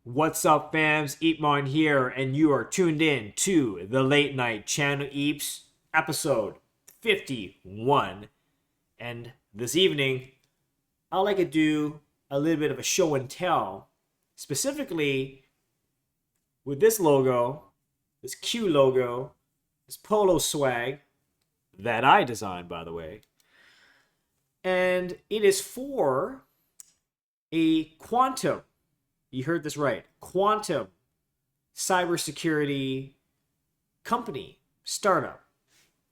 What's up, fams? EEPMON here, and you are tuned in to the Late Night Channel Eeps episode 51. And this evening, I'd like to do a little bit of a show and tell, specifically with this logo, this Q logo, this polo swag that I designed, by the way. And it is for a quantum, you heard this right, quantum cybersecurity company, startup,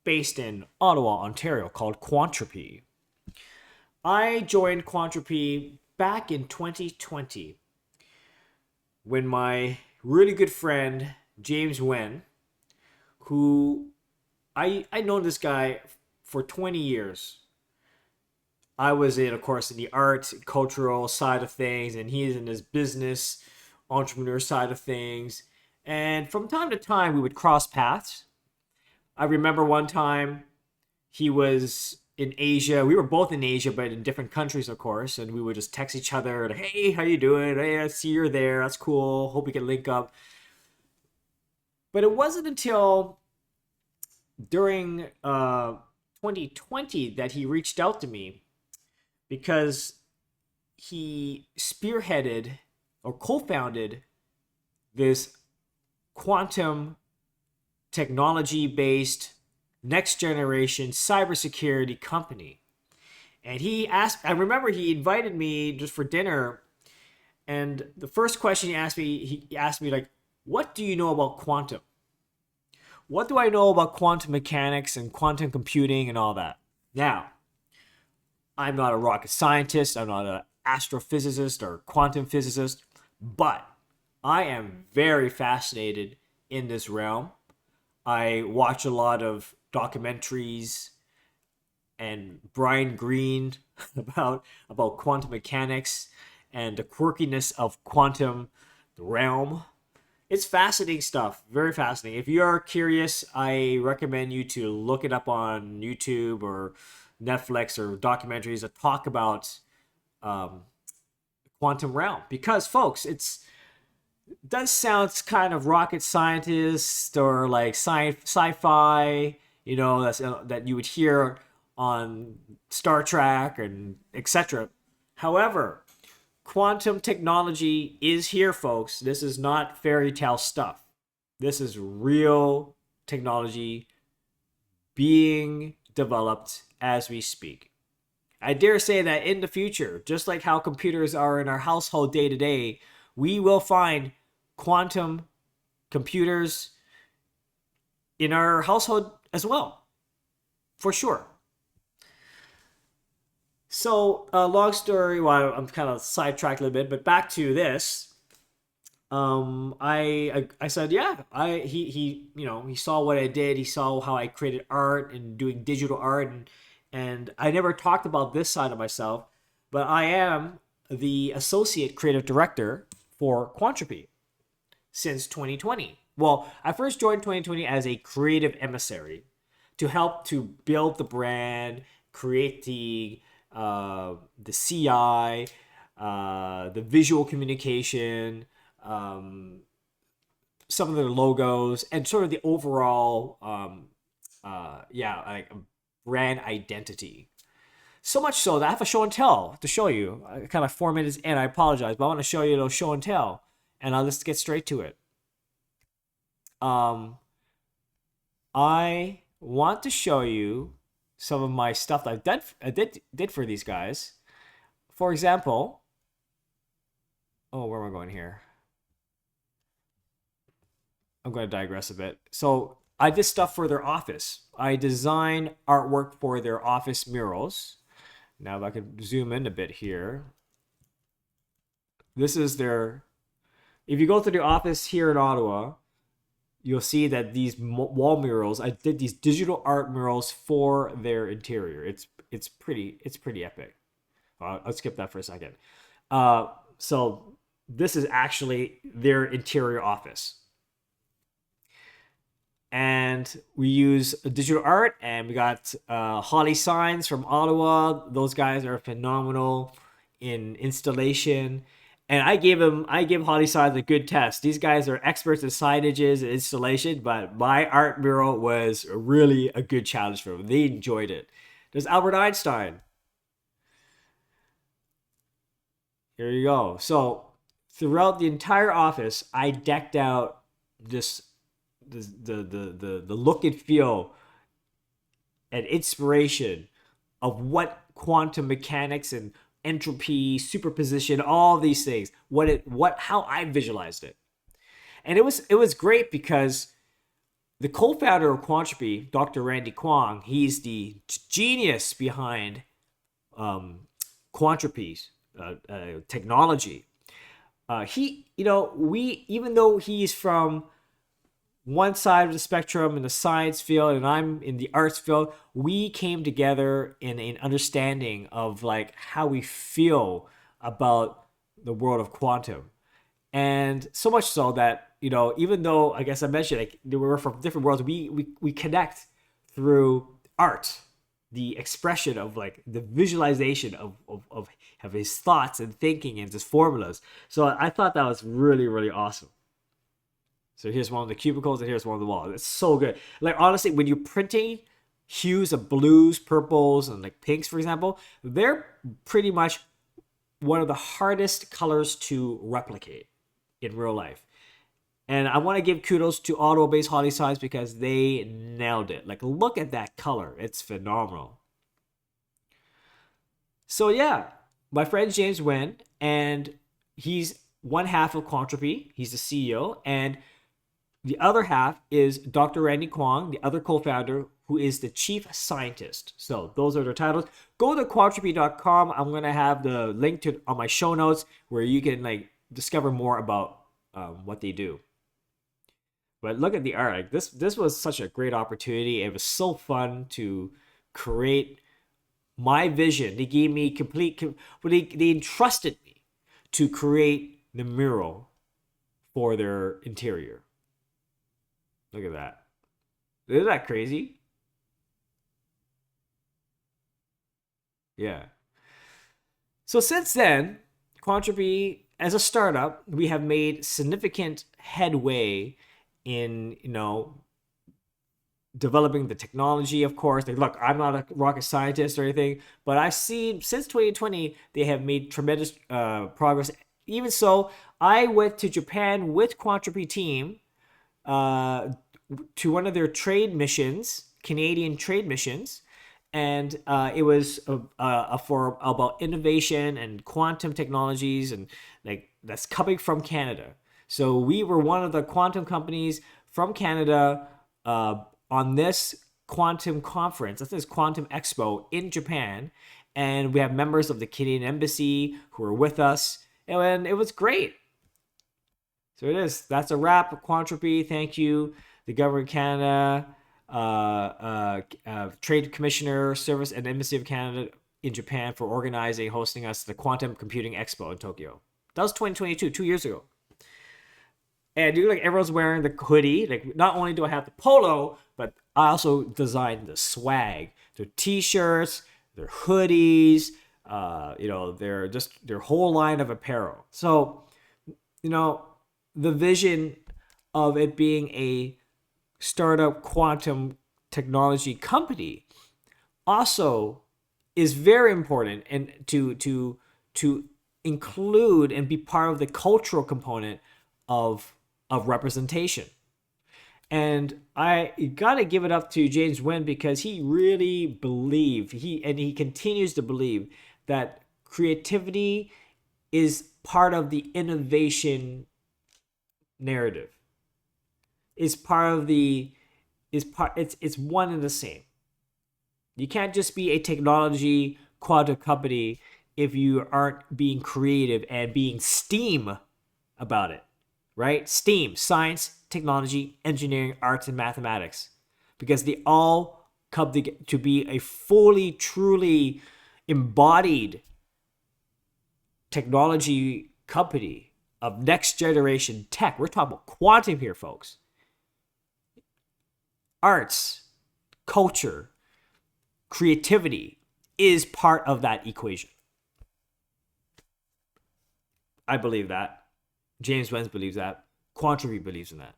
based in Ottawa, Ontario, called Quantropy. I joined Quantropy back in 2020 when my really good friend, James Wen, who I known this guy for 20 years. I was in, of course, in the art, cultural side of things, and he's in his business, entrepreneur side of things. And from time to time, we would cross paths. I remember one time he was in Asia. We were both in Asia, but in different countries, of course. And we would just text each other, like, "Hey, how you doing? Hey, I see you're there. That's cool. Hope we can link up." But it wasn't until during 2020 that he reached out to me, because he spearheaded or co-founded this quantum technology-based next generation cybersecurity company. And I remember he invited me just for dinner, and the first question he asked me like, "What do you know about quantum? What do I know about quantum mechanics and quantum computing and all that?" Now, I'm not a rocket scientist, I'm not an astrophysicist or quantum physicist, but I am very fascinated in this realm. I watch a lot of documentaries and Brian Greene about quantum mechanics and the quirkiness of quantum realm. It's fascinating stuff, very fascinating. If you are curious, I recommend you to look it up on YouTube or Netflix or documentaries that talk about quantum realm, because folks, it does sound kind of rocket scientist or like sci-fi, that you would hear on Star Trek and etc. However, quantum technology is here, folks. This is not fairy tale stuff. This is real technology being developed as we speak. I dare say that in the future, just like how computers are in our household day to day, we will find quantum computers in our household as well, for sure. So, long story, well, I'm kind of sidetracked a little bit, but back to this. I said, yeah, he saw what I did. He saw how I created art and doing digital art, and I never talked about this side of myself, but I am the associate creative director for Quantropy since 2020. Well, I first joined 2020 as a creative emissary to help to build the brand, create the CI, the visual communication, some of the logos, and sort of the overall like brand identity. So much so that I have a show and tell to show you. Kind of 4 minutes in, I apologize, but I want to show you those show and tell, and I'll just get straight to it. I want to show you some of my stuff that I did for these guys. For example, where am I going here? I'm going to digress a bit. So I did stuff for their office. I designed artwork for their office murals. Now, if I could zoom in a bit here. This is if you go to the office here in Ottawa, you'll see that these wall murals, I did these digital art murals for their interior. It's pretty epic. I'll skip that for a second. So this is actually their interior office. And we use digital art, and we got Holly Signs from Ottawa. Those guys are phenomenal in installation. And I give Holly Signs a good test. These guys are experts in signages and installation, but my art mural was really a good challenge for them. They enjoyed it. There's Albert Einstein. Here you go. So throughout the entire office, I decked out this the look and feel and inspiration of what quantum mechanics and entropy, superposition, all these things, how I visualized it. And it was great because the co-founder of Quantropy, Dr. Randy Kwong, he's the genius behind Quantropy's technology. Even though he's from one side of the spectrum in the science field and I'm in the arts field, we came together in an understanding of like how we feel about the world of quantum. And so much so that, even though I guess I mentioned like we're from different worlds, we connect through art, the expression of like the visualization of his thoughts and thinking and his formulas. So I thought that was really, really awesome. So here's one of the cubicles and here's one of the walls. It's so good. Like honestly, when you're printing hues of blues, purples, and like pinks, for example, they're pretty much one of the hardest colors to replicate in real life. And I want to give kudos to Ottawa-based Holly Signs because they nailed it. Like look at that color. It's phenomenal. So yeah, my friend James Wen, and he's one half of Quantropy. He's the CEO, and the other half is Dr. Randy Kwong, the other co-founder, who is the chief scientist. So those are their titles. Go to quantropy.com. I'm going to have the link to on my show notes where you can like discover more about what they do. But look at the art. Like this was such a great opportunity. It was so fun to create my vision. They gave me they entrusted me to create the mural for their interior. Look at that. Isn't that crazy? Yeah. So since then, Quantropy, as a startup, we have made significant headway in, developing the technology, of course. Like, look, I'm not a rocket scientist or anything, but I've seen since 2020, they have made tremendous progress. Even so, I went to Japan with Quantropy team to one of their trade missions, Canadian trade missions, and it was for about innovation and quantum technologies and like that's coming from Canada. So we were one of the quantum companies from Canada on this quantum conference. This is Quantum Expo in Japan, and we have members of the Canadian Embassy who are with us, and it was great. So it is. That's a wrap. Quantropy. Thank you, the Government of Canada, Trade Commissioner Service, and Embassy of Canada in Japan for organizing, hosting us the Quantum Computing Expo in Tokyo. That was 2022, 2 years ago. And you like everyone's wearing the hoodie. Like not only do I have the polo, but I also designed the swag, their t-shirts, their hoodies, their whole line of apparel. So, the vision of it being a startup quantum technology company also is very important and to include and be part of the cultural component of representation. And I gotta give it up to James Wen because he really believed he continues to believe that creativity is part of the innovation narrative. It's one and the same. You can't just be a technology quantum company if you aren't being creative and being STEAM about it, right? STEAM, science, technology, engineering, arts, and mathematics, because they all come to be a fully, truly embodied technology company of next generation tech. We're talking about quantum here, folks. Arts, culture, creativity is part of that equation. I believe that. James Wenz believes that. Quantropy believes in that.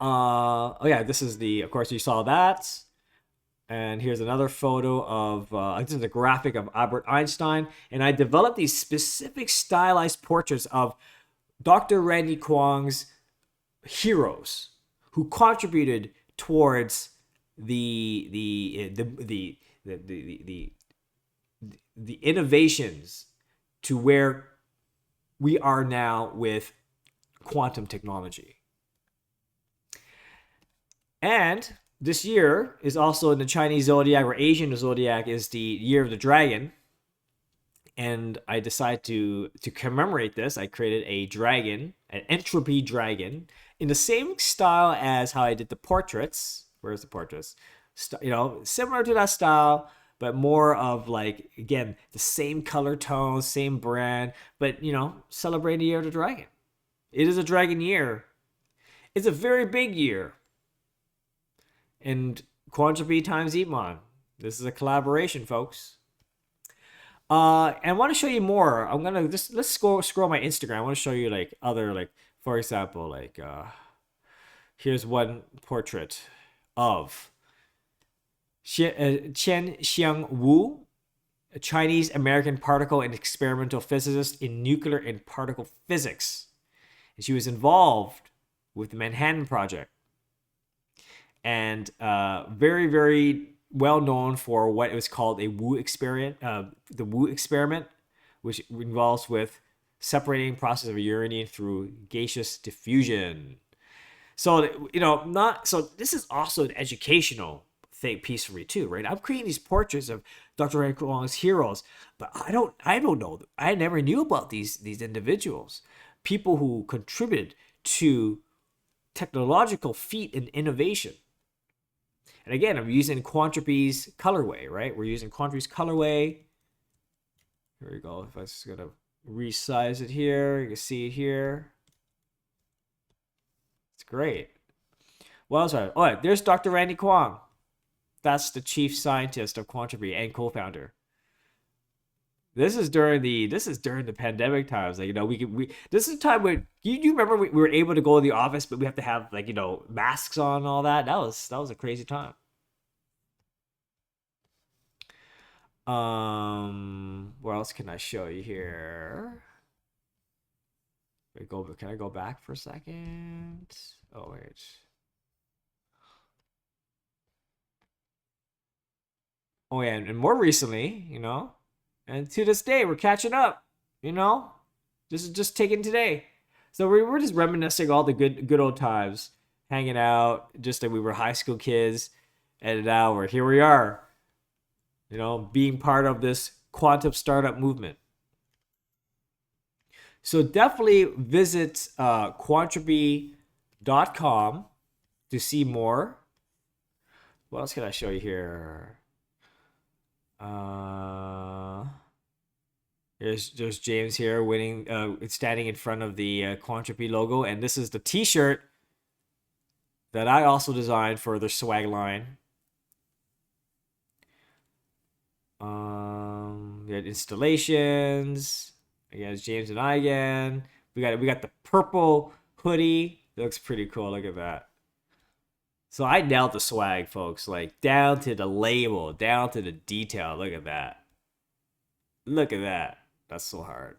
Oh yeah, this is the. Of course, you saw that. And here's another photo of. This is a graphic of Albert Einstein, and I developed these specific stylized portraits of Dr. Randy Kwong's heroes who contributed towards the innovations to where we are now with quantum technology. And this year is also in the Chinese zodiac, or Asian zodiac, is the year of the dragon. And I decided to commemorate this. I created a dragon, an entropy dragon, in the same style as how I did the portraits. Where's the portraits? Similar to that style, but more of like, again, the same color tone, same brand, but celebrating the year of the dragon. It is a dragon year. It's a very big year. And Quantropy times EEPMON. This is a collaboration, folks. And I want to show you more. I'm gonna let's scroll my Instagram. I want to show you like other, like, for example, like here's one portrait of Chen Xiang Wu, a Chinese American particle and experimental physicist in nuclear and particle physics. And she was involved with the Manhattan Project. And very, very well known for what was called a Wu experiment, the Wu experiment, which involves with separating process of uranium through gaseous diffusion. So this is also an educational piece for me too, right? I'm creating these portraits of Dr. Randy Kwong's heroes, but I don't know. I never knew about these individuals, people who contributed to technological feat and innovation. And again, I'm using Quantropy's colorway, right? We're using Quantropy's colorway. Here we go. If I just gonna resize it here, you can see it here. It's great. What else? Oh, yeah, there's Dr. Randy Kwong. That's the chief scientist of Quantropy and co-founder. This is during the pandemic times. Like, this is a time when you remember we were able to go to the office, but we have to have, like, masks on and all that. That was a crazy time. What else can I show you here? Can I go back for a second? Oh wait. Oh yeah, and more recently, and to this day, we're catching up. This is just taken today. So we're just reminiscing all the good old times, hanging out, just like we were high school kids, and now here we are, being part of this quantum startup movement. So definitely visit quantropy.com to see more. What else can I show you here? There's James here winning, standing in front of the Quantropy logo, and this is the T-shirt that I also designed for the swag line. We had installations. Again, it's James and I again. We got the purple hoodie. It looks pretty cool. Look at that. So I nailed the swag, folks. Like, down to the label, down to the detail. Look at that. Look at that. That's so hard.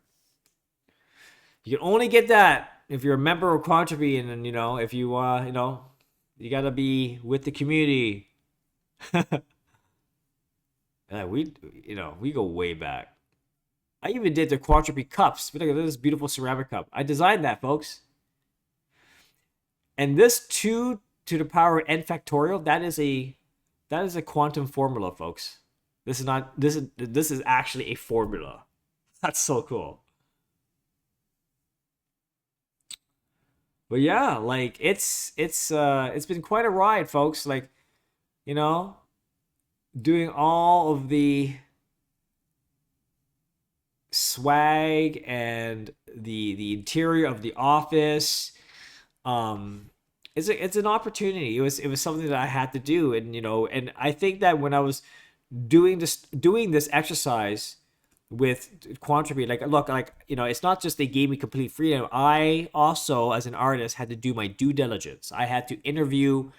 You can only get that if you're a member of Quantropy, and then, if you you gotta be with the community. We go way back. I even did the Quantropy cups. Look at this beautiful ceramic cup. I designed that, folks. And this 2 to the power n factorial, that is a quantum formula, folks. This is actually a formula. That's so cool. But yeah, like, it's been quite a ride, folks. Like, doing all of the swag and the interior of the office. It's an opportunity. It was something that I had to do, and I think that when I was doing this exercise, with Quantropy. Like, look, like, it's not just they gave me complete freedom. I also, as an artist, had to do my due diligence. I had to interview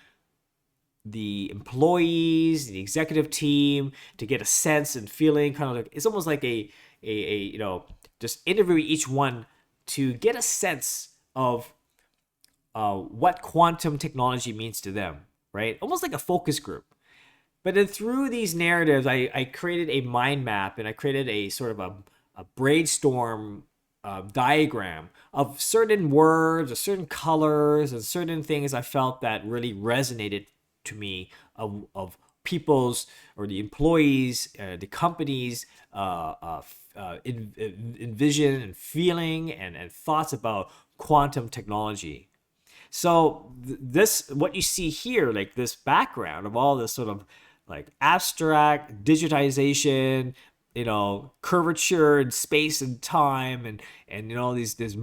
the employees, the executive team, to get a sense and feeling, kind of like, it's almost like just interview each one to get a sense of what quantum technology means to them, right? Almost like a focus group. But then through these narratives, I created a mind map, and I created a sort of a brainstorm diagram of certain words, or certain colors, and certain things I felt that really resonated to me of people's, or the employees, the companies, envision and feeling and thoughts about quantum technology. So this, what you see here, like this background of all this sort of like abstract digitization, curvature and space and time, and these this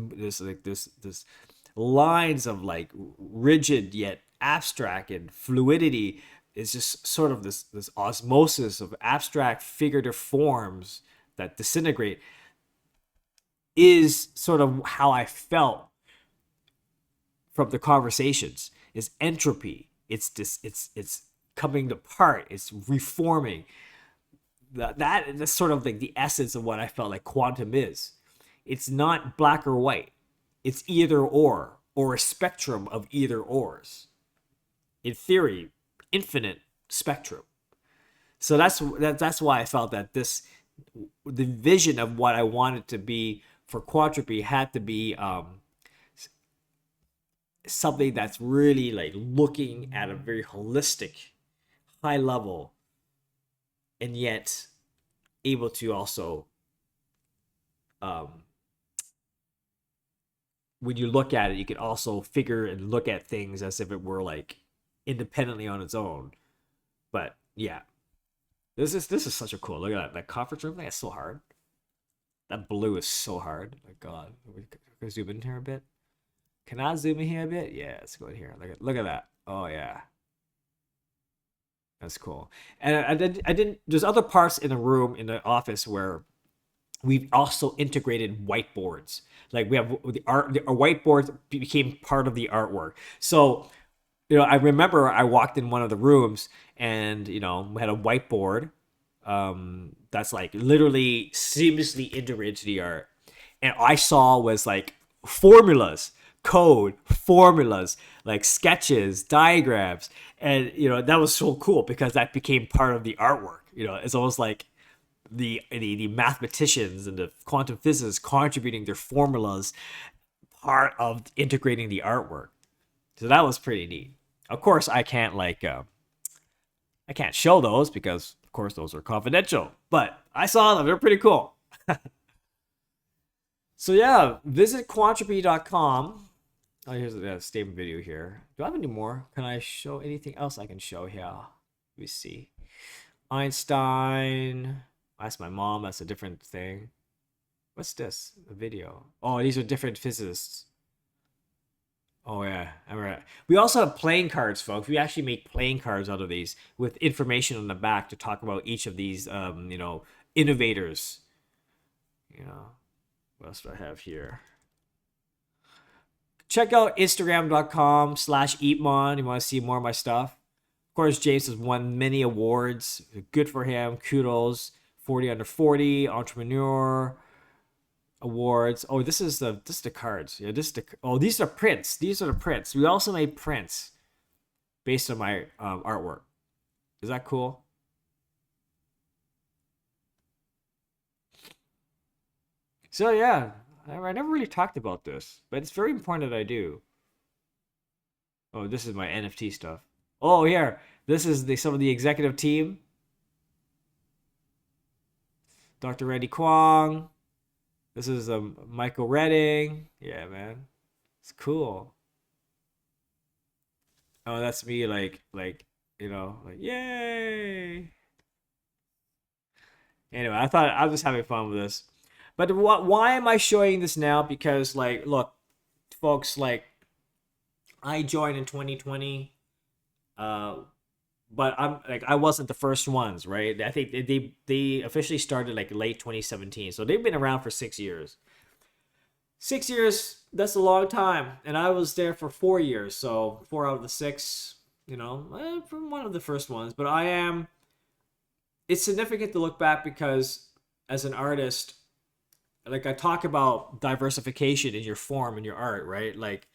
lines of like rigid yet abstract and fluidity, is just sort of this osmosis of abstract figurative forms that disintegrate, is sort of how I felt from the conversations. Is entropy. It's coming apart. It's reforming. That's sort of like the essence of what I felt like quantum is. It's not black or white. It's either or a spectrum of either ors. In theory, infinite spectrum. So that's why I felt that the vision of what I wanted to be for Quantropy had to be something that's really like looking at a very holistic, high level, and yet able to also, when you look at it, you can also figure and look at things as if it were like independently on its own. But yeah, this is such a cool. Look at that conference room thing. It's so hard. That blue is so hard. Oh my God, can we zoom in here a bit? Can I zoom in here a bit? Yeah, let's go in here. Look at that. Oh yeah, that's cool. And I didn't. There's other parts in the room, in the office, where we've also integrated whiteboards. Like we have the art. Our whiteboards became part of the artwork. So I remember I walked in one of the rooms, and we had a whiteboard that's like literally seamlessly integrated to the art, and I saw was like formulas, code, formulas, like sketches, diagrams, and that was so cool because that became part of the artwork. It's almost like the mathematicians and the quantum physicists contributing their formulas, part of integrating the artwork. So that was pretty neat. Of course, I can't show those because, of course, those are confidential. But I saw them; they're pretty cool. So yeah, visit quantropy.com. Oh, here's the statement video here. Do I have any more? Can I show anything else I can show here? Let me see. Einstein. That's my mom. That's a different thing. What's this? A video. Oh, these are different physicists. Oh yeah, all right. We also have playing cards, folks. We actually make playing cards out of these with information on the back to talk about each of these, innovators. What else do I have here? Check out Instagram.com/EEPMON. You want to see more of my stuff. Of course, James has won many awards. Good for him. Kudos. 40 under 40, entrepreneur awards. Oh, this is the cards. Yeah, these are prints. These are the prints. We also made prints based on my artwork. Is that cool? So yeah, I never really talked about this, but it's very important that I do. Oh, this is my NFT stuff. Oh, here. This is some of the executive team. Dr. Randy Kwong. This is Michael Redding. Yeah, man. It's cool. Oh, that's me like yay. Anyway, I was just having fun with this. But why am I showing this now? Because like, look, folks, like I joined in 2020. but I wasn't the first ones, right? I think they officially started like late 2017, so they've been around for 6 years. 6 years, that's a long time, and I was there for 4 years, so 4 out of the 6, from one of the first ones. But I am. It's significant to look back because as an artist, like I talk about diversification in your form and your art, right? Like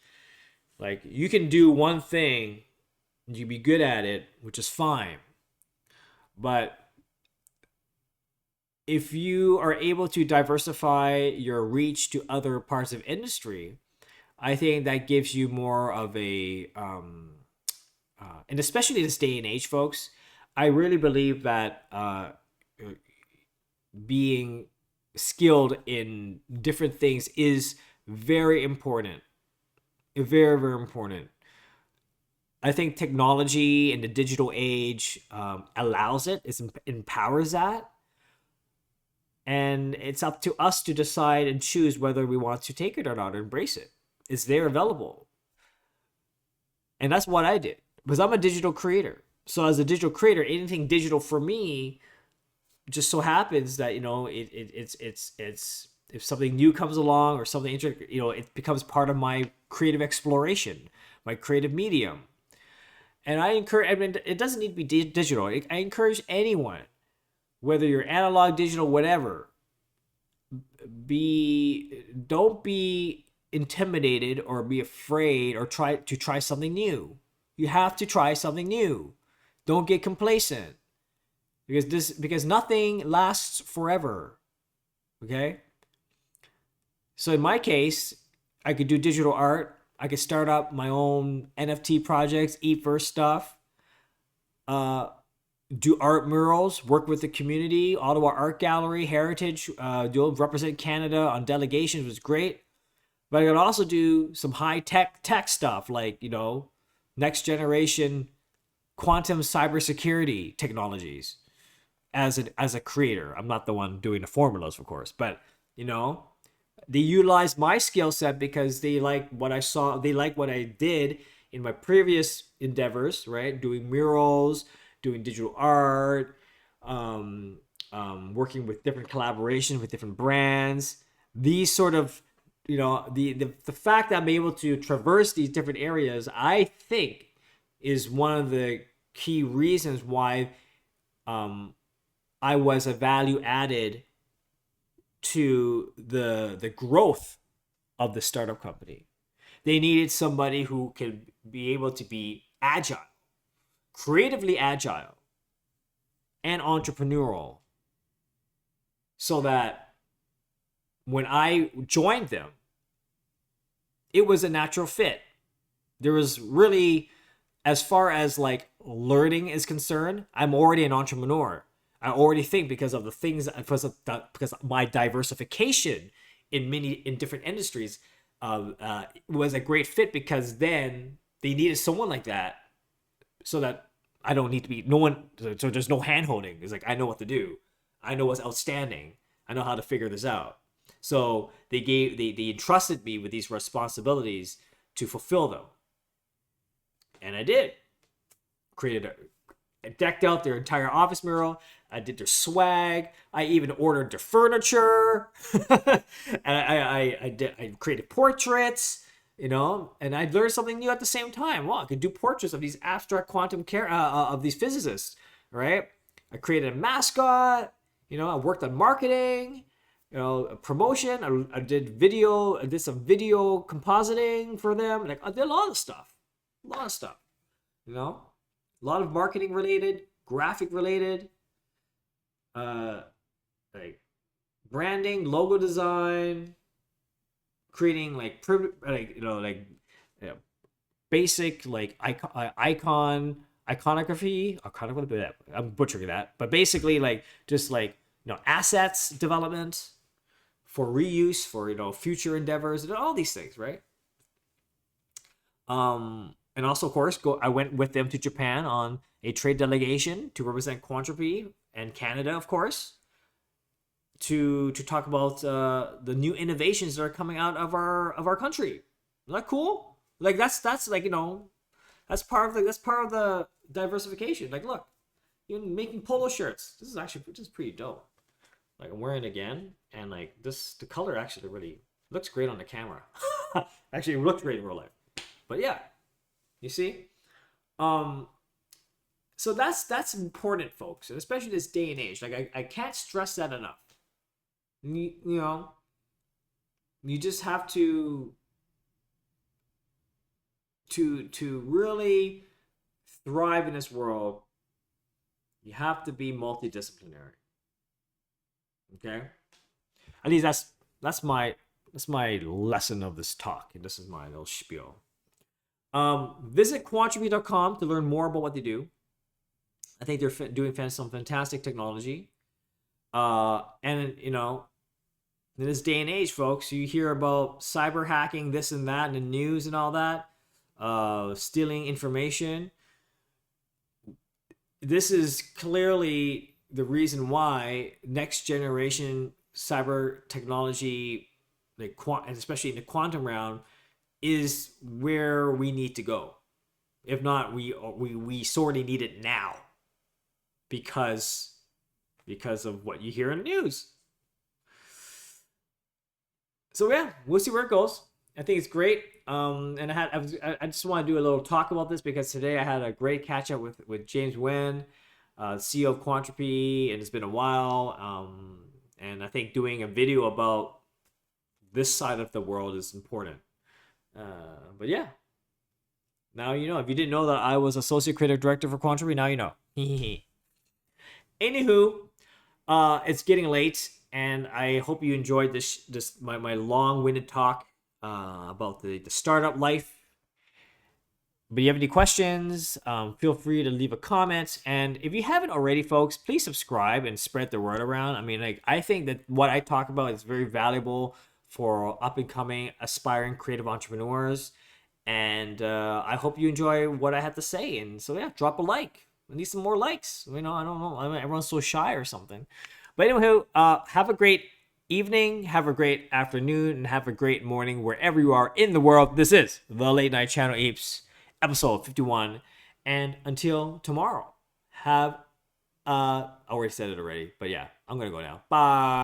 you can do one thing, you be good at it, which is fine. But if you are able to diversify your reach to other parts of industry, I think that gives you more of a, and especially this day and age, folks, I really believe that being skilled in different things is very important. Very, very important. I think technology in the digital age allows it, empowers that. And it's up to us to decide and choose whether we want to take it or not, or embrace it. It's there available. And that's what I did, because I'm a digital creator. So as a digital creator, anything digital for me just so happens that, it's if something new comes along or something interesting, it becomes part of my creative exploration, my creative medium. And it doesn't need to be digital. I encourage anyone, whether you're analog, digital, whatever, don't be intimidated or be afraid or try something new. You have to try something new. Don't get complacent, because nothing lasts forever. Okay? So in my case, I could do digital art. I could start up my own NFT projects, eat first stuff, do art murals, work with the community, Ottawa Art Gallery, Heritage, represent Canada on delegations was great. But I could also do some high tech stuff like, next generation quantum cybersecurity technologies as a creator. I'm not the one doing the formulas, of course, but they utilized my skill set because they like what I saw. They like what I did in my previous endeavors, right? Doing murals, doing digital art, working with different collaborations with different brands. These sort of, the fact that I'm able to traverse these different areas, I think, is one of the key reasons why I was a value added to the growth of the startup company. They needed somebody who could be able to be agile, creatively agile, and entrepreneurial, so that when I joined them, it was a natural fit. There was really, as far as like learning is concerned, I'm already an entrepreneur. I already think because of my diversification in different industries was a great fit, because then they needed someone like that, so that I don't need to be so there's no hand holding. It's like, I know what to do. I know what's outstanding. I know how to figure this out. So they entrusted me with these responsibilities to fulfill them. And I did. I decked out their entire office mural. I did their swag. I even ordered their furniture. And I created portraits, and I learned something new at the same time. Well, I could do portraits of these abstract quantum of these physicists, right? I created a mascot. I worked on marketing, promotion. I did video. I did some video compositing for them. Like, I did a lot of stuff. A lot of marketing related, graphic related, like branding, logo design, creating basic like iconography. I'm butchering that, but basically like just like assets development for reuse for future endeavors and all these things, right? And also, of course, I went with them to Japan on a trade delegation to represent Quantropy and Canada, of course, to talk about the new innovations that are coming out of our country. Isn't that cool? Like that's like that's part of the diversification. Like, look, you're making polo shirts. This is pretty dope. Like, I'm wearing it again, and like the color actually really looks great on the camera. Actually, it looks great in real life. But yeah, you see, um, so that's important, folks, and especially this day and age. Like, I can't stress that enough. You know, you just have to really thrive in this world. You have to be multidisciplinary. Okay, at least that's my lesson of this talk, and this is my little spiel. Visit quantrepy.com to learn more about what they do. I think they're doing some fantastic technology. And in this day and age, folks, you hear about cyber hacking, this and that, in the news and all that, stealing information. This is clearly the reason why next generation cyber technology, especially in the quantum realm, is where we need to go. If not, we sorely need it now because of what you hear in the news. So yeah, we'll see where it goes. I think it's great. And I just want to do a little talk about this because today I had a great catch up with James Nguyen, CEO of Quantrepy, and it's been a while. And I think doing a video about this side of the world is important. But yeah, now you know. If you didn't know that I was associate creative director for Quantrepy, now you know. Anywho, it's getting late, and I hope you enjoyed my long-winded talk about the startup life. But if you have any questions, feel free to leave a comment. And if you haven't already, folks, please subscribe and spread the word around. I mean, like, I think that what I talk about is very valuable for up-and-coming, aspiring creative entrepreneurs. And I hope you enjoy what I have to say. And so, yeah, drop a like. I need some more likes. I don't know. I mean, everyone's so shy or something. But anyway, have a great evening, have a great afternoon, and have a great morning wherever you are in the world. This is the Late Night Channel Eps, episode 51. And until tomorrow, I already said it already. But yeah, I'm going to go now. Bye.